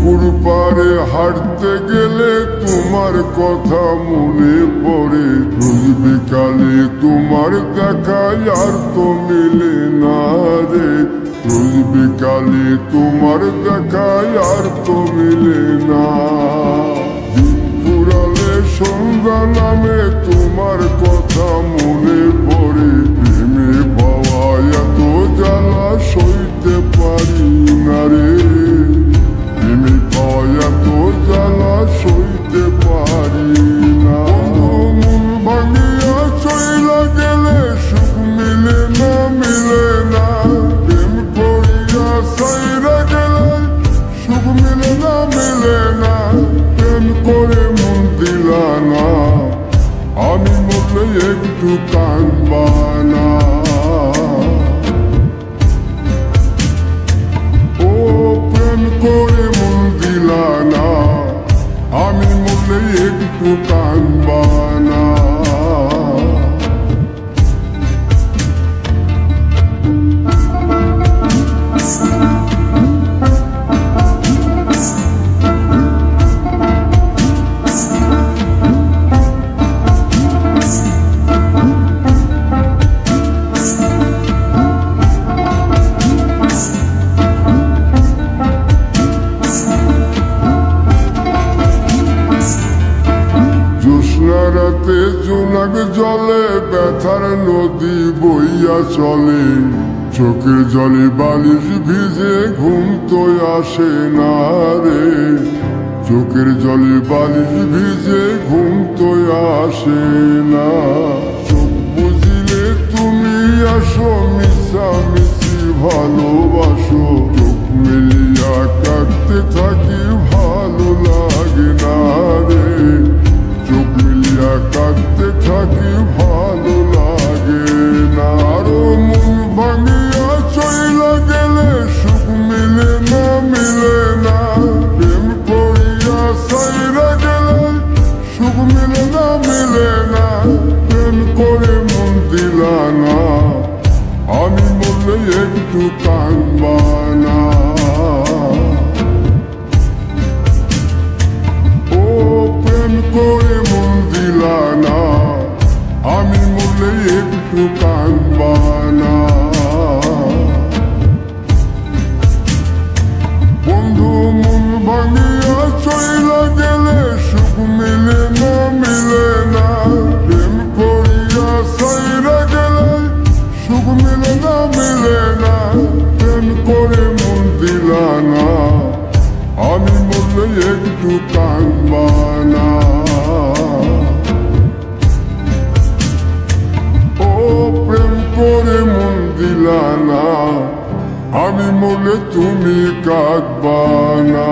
পুকুর পাড়ে হাঁটতে গেলে তোমার কথা মনে পড়ে। রোজ বিকালে তোমার দেখায় আর তো মিলে না রে। রোজ বিকালে তোমার দেখায় আর তো মিলে না। দিন ফুরালে সন্ধ্যা নামে তোমার কথা মনে পড়ে। প্রেমে পাওয়া এত জ্বালা সইতে পারি না রে। প্রেমে পাওয়া এত জ্বালা সইতে পারি না। মন ভাঙিয়া চইলা গেলে সুখ মিলে না, মিলে না। প্রেম করিয়া সাইরা গেলে সুখ মিলে না, মিলে না। প্রেম করে মন দিলা না, আমি মরলে একটু কাঁদবা না। ও প্রেম করে মন দিলা না, আমি মরলে একটু কাঁদবা না। রাতে জোনাক জলে ব্যথার নদী বইয়া চলে। চোখের জলে বালিশ ভিজে ঘুম তো আসে না রে। চোখের জলে বালিশ ভিজে ঘুম তো আসে না। চোখ বুঝিলে তুমি আসো, মিশামিশি ভালোবাসো। চোখ মিলিয়া কাঁদতে থাকি, ভালো লাগে না রে। চোখ মিলিয়া কাঁদতে থাকি, ভালো লাগে না। আরো মন ভাঙিয়া চইলা গেলে সুখ মিলে না, মিলে না। প্রেম করিয়া সাইরা গেলে সুখ মিলে না, মিলে না। প্রেম করে মন দিলা না, আমি মরলে একটু কাঁদবা না। ও প্রেম করে মন দিলা না, আমি মরলে একটু কাঁদবা না। বন্ধু মন ভাঙিয়া চইলা গেলে সুখ মিলে না, মিলে না। প্রেম করিয়া সাইরা গেলে সুখ মিলে না, মিলে না। প্রেম করে মন দিলা না, আমি মরলে একটু কাঁদবা না। ও প্রেম করে মন দিলা না, আমি মরলে তুমি কাঁদবা না।